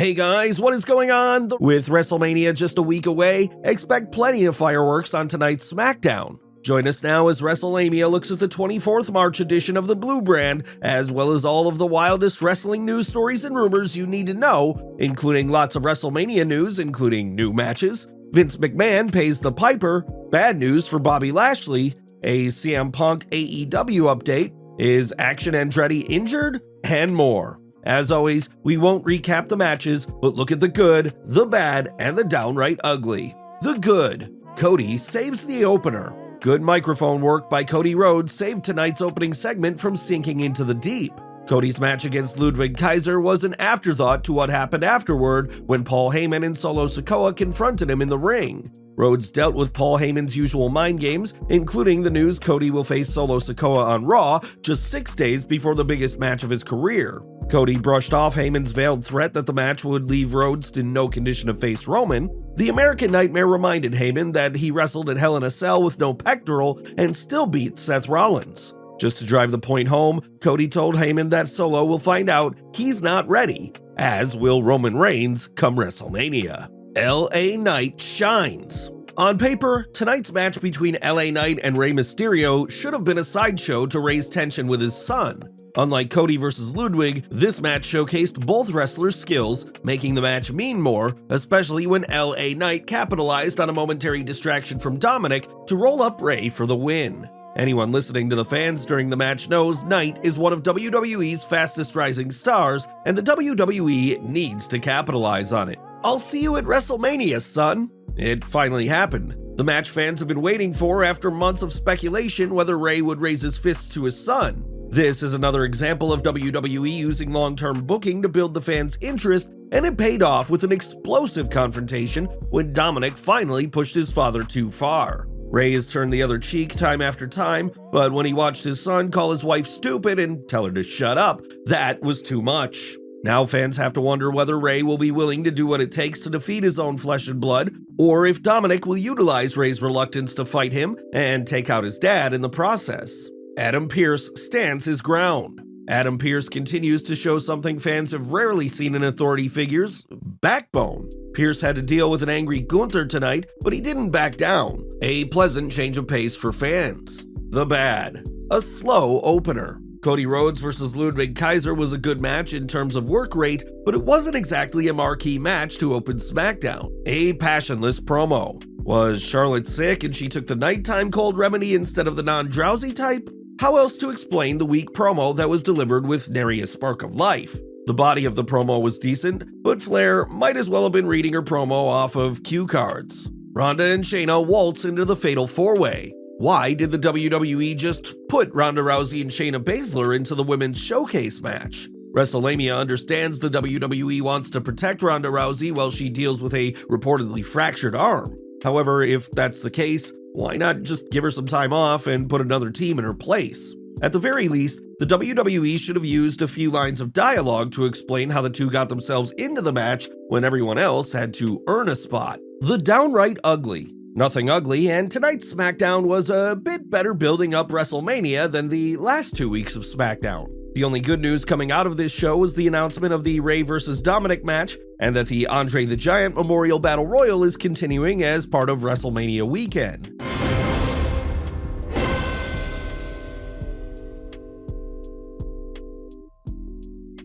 Hey guys, what is going on? With WrestleMania just a week away, expect plenty of fireworks on tonight's Smackdown. Join us now as Wrestlelamia looks at the 24th March edition of the Blue Brand, as well as all of the wildest wrestling news stories and rumors you need to know, including lots of WrestleMania news, including new matches, Vince McMahon pays the piper, bad news for Bobby Lashley, a CM Punk AEW update, is Action Andretti injured, and more. As always, we won't recap the matches, but look at the good, the bad, and the downright ugly. The good. Cody saves the opener. Good microphone work by Cody Rhodes saved tonight's opening segment from sinking into the deep. Cody's match against Ludwig Kaiser was an afterthought to what happened afterward when Paul Heyman and Solo Sikoa confronted him in the ring. Rhodes dealt with Paul Heyman's usual mind games, including the news Cody will face Solo Sikoa on Raw just 6 days before the biggest match of his career. Cody brushed off Heyman's veiled threat that the match would leave Rhodes in no condition to face Roman. The American Nightmare reminded Heyman that he wrestled at Hell in a Cell with no pectoral and still beat Seth Rollins. Just to drive the point home, Cody told Heyman that Solo will find out he's not ready, as will Roman Reigns come WrestleMania. LA Knight shines. On paper, tonight's match between LA Knight and Rey Mysterio should have been a sideshow to raise tension with his son. Unlike Cody vs. Ludwig, this match showcased both wrestlers' skills, making the match mean more, especially when LA Knight capitalized on a momentary distraction from Dominic to roll up Rey for the win. Anyone listening to the fans during the match knows Knight is one of WWE's fastest rising stars, and the WWE needs to capitalize on it. I'll see you at WrestleMania, son. It finally happened. The match fans have been waiting for after months of speculation whether Rey would raise his fists to his son. This is another example of WWE using long-term booking to build the fans' interest, and it paid off with an explosive confrontation when Dominic finally pushed his father too far. Rey has turned the other cheek time after time, but when he watched his son call his wife stupid and tell her to shut up, that was too much. Now fans have to wonder whether Rey will be willing to do what it takes to defeat his own flesh and blood, or if Dominic will utilize Rey's reluctance to fight him and take out his dad in the process. Adam Pearce stands his ground. Adam Pearce continues to show something fans have rarely seen in authority figures: backbone. Pearce had to deal with an angry Gunther tonight, but he didn't back down. A pleasant change of pace for fans. The bad. A slow opener. Cody Rhodes vs. Ludwig Kaiser was a good match in terms of work rate, but it wasn't exactly a marquee match to open Smackdown. A passionless promo. Was Charlotte sick and she took the nighttime cold remedy instead of the non-drowsy type? How else to explain the weak promo that was delivered with nary a spark of life? The body of the promo was decent, but Flair might as well have been reading her promo off of cue cards. Ronda and Shayna waltz into the Fatal 4-Way. Why did the WWE just put Ronda Rousey and Shayna Baszler into the Women's Showcase match? Wrestlelamia understands the WWE wants to protect Ronda Rousey while she deals with a reportedly fractured arm. However, if that's the case, why not just give her some time off and put another team in her place? At the very least, the WWE should have used a few lines of dialogue to explain how the two got themselves into the match when everyone else had to earn a spot. The downright ugly. Nothing ugly, and tonight's SmackDown was a bit better building up WrestleMania than the last 2 weeks of SmackDown. The only good news coming out of this show was the announcement of the Rey vs. Dominic match, and that the Andre the Giant Memorial Battle Royal is continuing as part of WrestleMania weekend.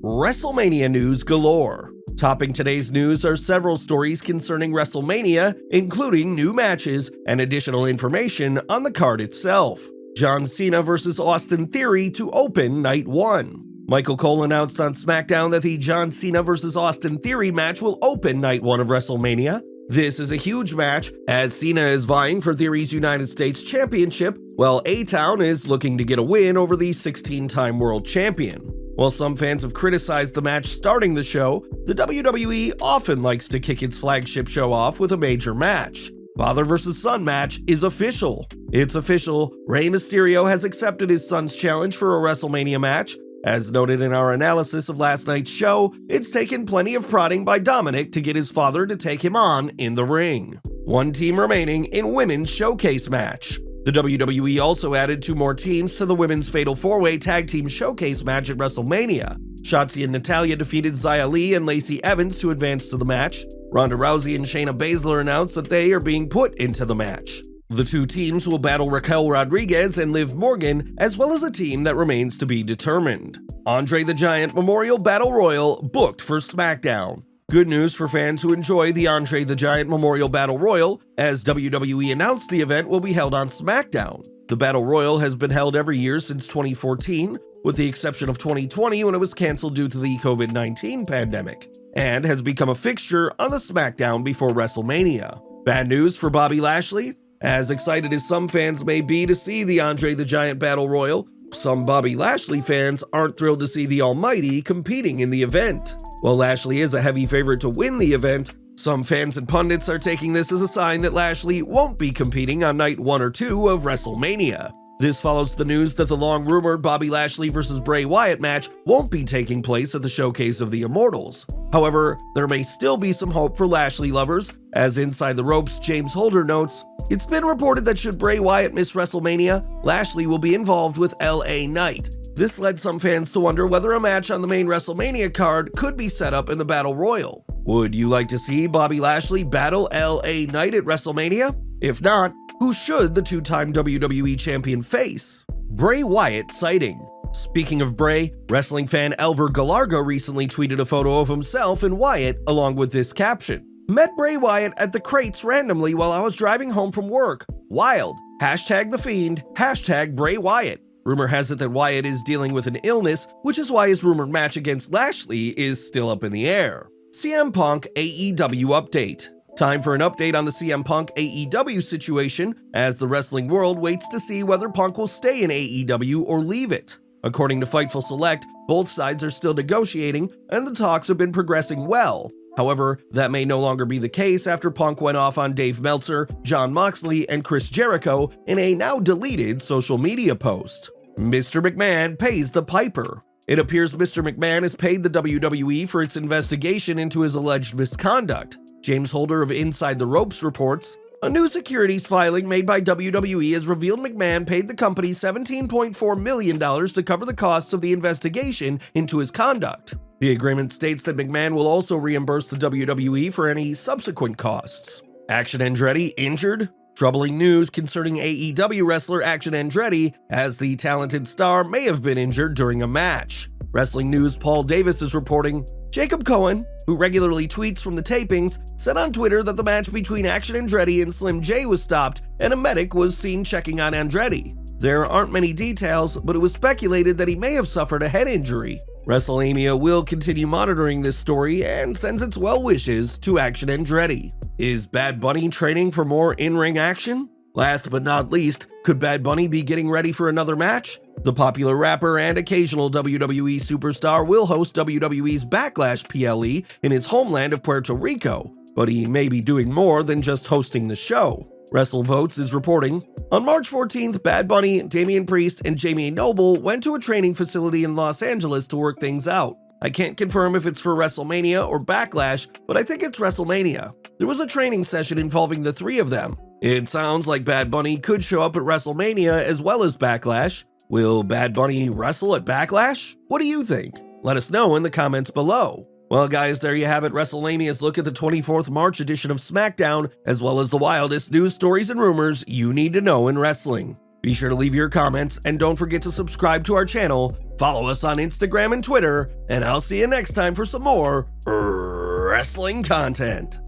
WrestleMania news galore. Topping today's news are several stories concerning WrestleMania, including new matches and additional information on the card itself. John Cena vs. Austin Theory to open Night 1. Michael Cole announced on SmackDown that the John Cena vs. Austin Theory match will open Night 1 of WrestleMania. This is a huge match, as Cena is vying for Theory's United States Championship, while A-Town is looking to get a win over the 16-time world champion. While some fans have criticized the match starting the show, the WWE often likes to kick its flagship show off with a major match. Father vs. son match is official. It's official, Rey Mysterio has accepted his son's challenge for a WrestleMania match. As noted in our analysis of last night's show, it's taken plenty of prodding by Dominic to get his father to take him on in the ring. One team remaining in Women's Showcase match. The WWE also added 2 more teams to the Women's Fatal 4-Way Tag Team Showcase match at WrestleMania. Shotzi and Natalya defeated Xia Li and Lacey Evans to advance to the match. Ronda Rousey and Shayna Baszler announced that they are being put into the match. The two teams will battle Raquel Rodriguez and Liv Morgan, as well as a team that remains to be determined. Andre the Giant Memorial Battle Royal booked for SmackDown. Good news for fans who enjoy the Andre the Giant Memorial Battle Royal, as WWE announced the event will be held on SmackDown. The Battle Royal has been held every year since 2014, with the exception of 2020 when it was canceled due to the COVID-19 pandemic, and has become a fixture on the SmackDown before WrestleMania. Bad news for Bobby Lashley. As excited as some fans may be to see the Andre the Giant Battle Royal, some Bobby Lashley fans aren't thrilled to see the Almighty competing in the event. While Lashley is a heavy favorite to win the event, some fans and pundits are taking this as a sign that Lashley won't be competing on night 1 or 2 of WrestleMania. This follows the news that the long-rumored Bobby Lashley vs. Bray Wyatt match won't be taking place at the Showcase of the Immortals. However, there may still be some hope for Lashley lovers, as Inside the Ropes' James Holder notes, "It's been reported that should Bray Wyatt miss WrestleMania, Lashley will be involved with LA Knight." This led some fans to wonder whether a match on the main WrestleMania card could be set up in the Battle Royal. Would you like to see Bobby Lashley battle LA Knight at WrestleMania? If not, who should the two-time WWE champion face? Bray Wyatt sighting. Speaking of Bray, wrestling fan Elver Galarga recently tweeted a photo of himself and Wyatt along with this caption. "Met Bray Wyatt at the crates randomly while I was driving home from work. Wild. Hashtag the Fiend. Hashtag Bray Wyatt." Rumor has it that Wyatt is dealing with an illness, which is why his rumored match against Lashley is still up in the air. CM Punk AEW update. Time for an update on the CM Punk AEW situation, as the wrestling world waits to see whether Punk will stay in AEW or leave it. According to Fightful Select, both sides are still negotiating, and the talks have been progressing well. However, that may no longer be the case after Punk went off on Dave Meltzer, Jon Moxley, and Chris Jericho in a now-deleted social media post. Mr. McMahon pays the piper. It appears Mr. McMahon has paid the WWE for its investigation into his alleged misconduct. James Holder of Inside the Ropes reports, "A new securities filing made by WWE has revealed McMahon paid the company $17.4 million to cover the costs of the investigation into his conduct." The agreement states that McMahon will also reimburse the WWE for any subsequent costs. Action Andretti injured? Troubling news concerning AEW wrestler Action Andretti, as the talented star may have been injured during a match. Wrestling News Paul Davis is reporting, Jacob Cohen, who regularly tweets from the tapings, said on Twitter that the match between Action Andretti and Slim J was stopped and a medic was seen checking on Andretti. There aren't many details, but it was speculated that he may have suffered a head injury. Wrestlelamia will continue monitoring this story and sends its well wishes to Action Andretti. Is Bad Bunny training for more in-ring action? Last but not least, could Bad Bunny be getting ready for another match? The popular rapper and occasional WWE superstar will host WWE's Backlash PLE in his homeland of Puerto Rico, but he may be doing more than just hosting the show. WrestleVotes is reporting, on March 14th, Bad Bunny, Damian Priest, and Jamie Noble went to a training facility in Los Angeles to work things out. I can't confirm if it's for WrestleMania or Backlash, but I think it's WrestleMania. There was a training session involving the three of them. It sounds like Bad Bunny could show up at WrestleMania as well as Backlash. Will Bad Bunny wrestle at Backlash? What do you think? Let us know in the comments below. Well guys, there you have it, WrestleLamia's look at the 24th March edition of SmackDown, as well as the wildest news stories and rumors you need to know in wrestling. Be sure to leave your comments, and don't forget to subscribe to our channel, follow us on Instagram and Twitter, and I'll see you next time for some more wrestling content.